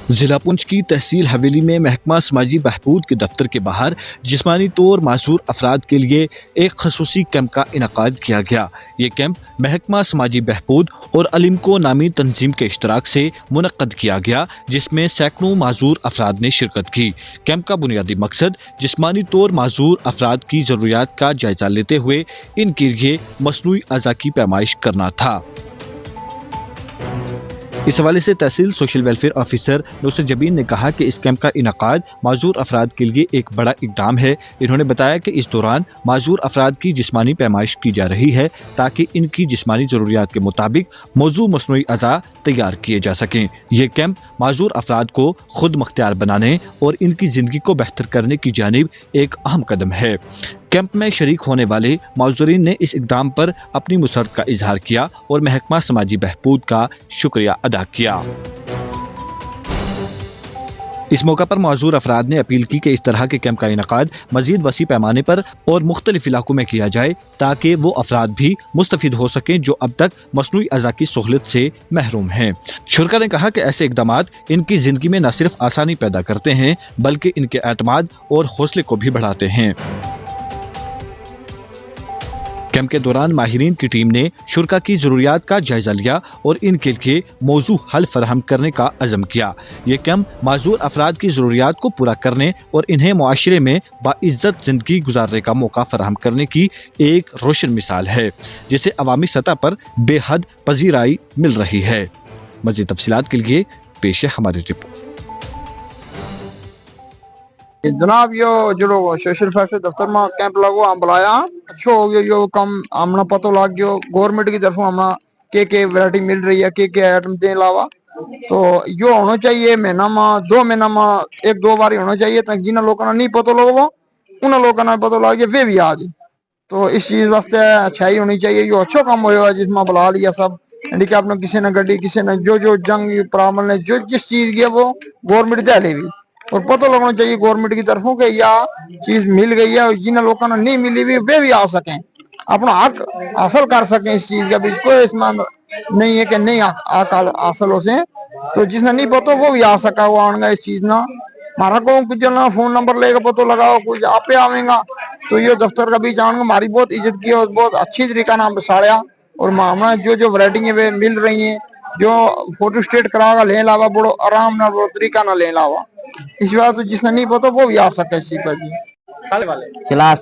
ضلع پنچ کی تحصیل حویلی میں محکمہ سماجی بہبود کے دفتر کے باہر جسمانی طور معذور افراد کے لیے ایک خصوصی کیمپ کا انعقاد کیا گیا۔ یہ کیمپ محکمہ سماجی بہبود اور علمکو نامی تنظیم کے اشتراک سے منعقد کیا گیا، جس میں سینکڑوں معذور افراد نے شرکت کی۔ کیمپ کا بنیادی مقصد جسمانی طور معذور افراد کی ضروریات کا جائزہ لیتے ہوئے ان کے لیے مصنوعی اعضاء کی پیمائش کرنا تھا۔ اس حوالے سے تحصیل سوشل ویلفیئر آفیسر نصرت جبین نے کہا کہ اس کیمپ کا انعقاد معذور افراد کے لیے ایک بڑا اقدام ہے۔ انہوں نے بتایا کہ اس دوران معذور افراد کی جسمانی پیمائش کی جا رہی ہے تاکہ ان کی جسمانی ضروریات کے مطابق موزوں مصنوعی اعضاء تیار کیے جا سکیں۔ یہ کیمپ معذور افراد کو خود مختار بنانے اور ان کی زندگی کو بہتر کرنے کی جانب ایک اہم قدم ہے۔ کیمپ میں شریک ہونے والے معذورین نے اس اقدام پر اپنی مسرت کا اظہار کیا اور محکمہ سماجی بہبود کا شکریہ ادا کیا۔ اس موقع پر معذور افراد نے اپیل کی کہ اس طرح کے کیمپ کا انعقاد مزید وسیع پیمانے پر اور مختلف علاقوں میں کیا جائے تاکہ وہ افراد بھی مستفید ہو سکیں جو اب تک مصنوعی اعضاء کی سہولت سے محروم ہیں۔ شرکا نے کہا کہ ایسے اقدامات ان کی زندگی میں نہ صرف آسانی پیدا کرتے ہیں بلکہ ان کے اعتماد اور حوصلے کو بھی بڑھاتے ہیں۔ کیمپ کے دوران ماہرین کی ٹیم نے شرکا کی ضروریات کا جائزہ لیا اور ان کے لیے موزوں حل فراہم کرنے کا عزم کیا۔ یہ کیمپ معذور افراد کی ضروریات کو پورا کرنے اور انہیں معاشرے میں باعزت زندگی گزارنے کا موقع فراہم کرنے کی ایک روشن مثال ہے، جسے عوامی سطح پر بے حد پذیرائی مل رہی ہے۔ مزید تفصیلات کے لیے پیش ہے ہماری رپورٹ۔ جناب یہ جو سوشل ویلفیئر دفتر میں کیمپ لگو ہم بلایا اچھا ہو گیا، یہ کم ہمنا پتہ لگ گیا گورنمنٹ کی طرف ہمنا کہ ویرائٹی مل رہی ہے کہ آئٹم دے علاوہ، تو یہ ہونا چاہیے مہینہ میں 2 مہینہ میں 1-2 بار ہونا چاہیے تاکہ جنہیں لوگوں نے نہیں پتہ لگو انہیں لوگوں نے پتہ لگ جائے وہ بھی آ جائے، تو اس چیز واسطے اچھائی ہونی چاہیے۔ یہ اچھا کام ہوا جس میں بلا لیا سب، یعنی کہ آپ نے کسی نے گڈی کسی نے جو جنگ پرامن نے جو جس چیز کی ہے وہ گورنمنٹ دے لے بھی، اور پتہ لگنا چاہیے گورنمنٹ کی طرفوں کہ یہ چیز مل گئی ہے، جنہیں لوگوں نے نہیں ملی بھی وہ بھی آ سکیں، اپنا حق حاصل کر سکیں۔ اس چیز کا بھی کوئی اس میں نہیں ہے کہ نہیں حق حاصل ہو سکے، تو جس نے نہیں پتہ وہ بھی آ سکا، وہ آن گا اس چیز نہ ہمارا کو کچھ جو فون نمبر لے کے پتہ لگاؤ کچھ آپ پہ آئیں گا، تو یہ دفتر کا بھی جان گا ہماری بہت عزت کی اور بہت اچھی طریقہ نام بساڑیا، اور ہمیں جو ورائٹی ہیں مل رہی ہیں، جو فوٹو اسٹیٹ کرا گا لے لاوا بڑو آرام نہ بڑو طریقہ نہ لے لاوا، اس بات جس نے نہیں پتا وہ بھی آ سکتا ہے اسی پر جی۔ کلاس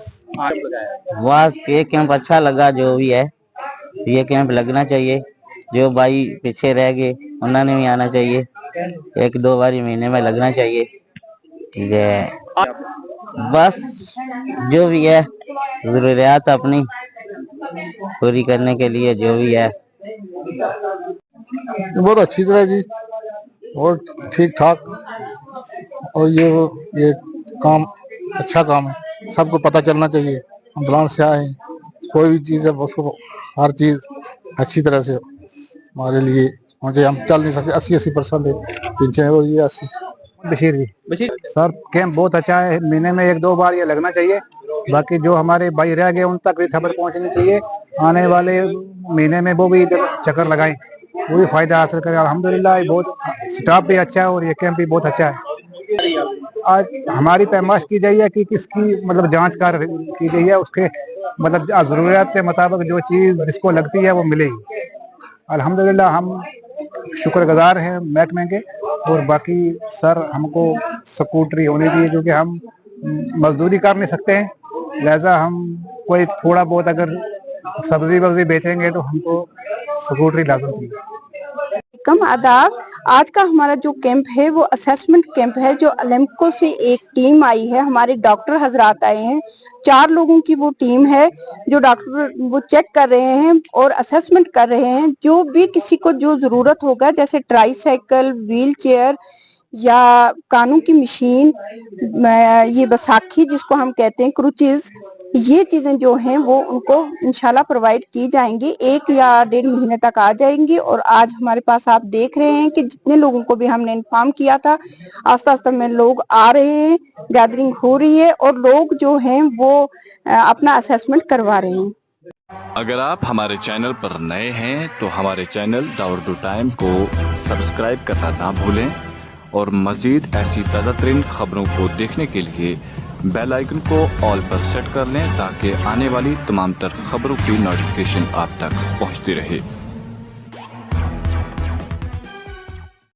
یہ کیمپ اچھا لگا، جو بھی ہے یہ کیمپ لگنا چاہیے، جو بھائی پیچھے رہ گئے انہوں نے بھی آنا چاہیے، 1-2 بار مہینے میں لگنا چاہیے۔ بس جو بھی ہے ضروریات اپنی پوری کرنے کے لیے جو بھی ہے بہت اچھی طرح جی اور ٹھیک ٹھاک، اور یہ کام اچھا کام ہے، سب کو پتہ چلنا چاہیے ہم فلان سے آئے ہیں، کوئی بھی چیز ہے اس کو ہر چیز اچھی طرح سے ہمارے لیے مجھے ہم چل نہیں سکتے، 80% پیچھے اور یہ 80 بشیر جی سر کیمپ بہت اچھا ہے، مہینے میں 1-2 بار یہ لگنا چاہیے، باقی جو ہمارے بھائی رہ گئے ان تک بھی خبر پہنچنی چاہیے، آنے والے مہینے میں وہ بھی ادھر چکر لگائیں، وہ بھی فائدہ حاصل کریں۔ الحمدللہ بہت سٹاف بھی اچھا ہے اور یہ کیمپ بھی بہت اچھا ہے۔ آج ہماری پیمائش کی جائے کہ کس کی مطلب جانچ کی گئی ہے، اس کے مطلب ضروریات کے مطابق جو چیز جس کو لگتی ہے وہ ملے گی۔ الحمدللہ ہم شکر گزار ہیں محکمے کے، اور باقی سر ہم کو سکوٹری ہونی چاہیے کیونکہ ہم مزدوری کر نہیں سکتے ہیں، لہذا ہم کوئی تھوڑا بہت اگر سبزی وبزی بیچیں گے تو ہم کو سکوٹری لازم چاہیے۔ کم آداب، آج کا ہمارا جو کیمپ ہے وہ اسیسمنٹ کیمپ ہے، جو علمکو سے ایک ٹیم آئی ہے، ہمارے ڈاکٹر حضرات آئے ہیں، 4 لوگوں کی وہ ٹیم ہے جو ڈاکٹر وہ چیک کر رہے ہیں اور اسیسمنٹ کر رہے ہیں، جو بھی کسی کو جو ضرورت ہوگا جیسے ٹرائی سائیکل، ویل چیئر یا کانوں کی مشین، یہ بیساکھی جس کو ہم کہتے ہیں کروچز، یہ چیزیں جو ہیں وہ ان کو انشاءاللہ پرووائڈ کی جائیں گی، 1 یا 1.5 مہینے تک آ جائیں گی۔ اور آج ہمارے پاس آپ دیکھ رہے ہیں کہ جتنے لوگوں کو بھی ہم نے انفارم کیا تھا آہستہ آہستہ میں لوگ آ رہے ہیں، گیدرنگ ہو رہی ہے اور لوگ جو ہیں وہ اپنا اسیسمنٹ کروا رہے ہیں۔ اگر آپ ہمارے چینل پر نئے ہیں تو ہمارے چینل دا اردو ٹائم کو سبسکرائب کرنا نہ بھولیں اور مزید ایسی تازہ ترین خبروں کو دیکھنے کے لیے بیل آئیکن کو آل پر سیٹ کر لیں تاکہ آنے والی تمام تر خبروں کی نوٹیفیکیشن آپ تک پہنچتی رہے۔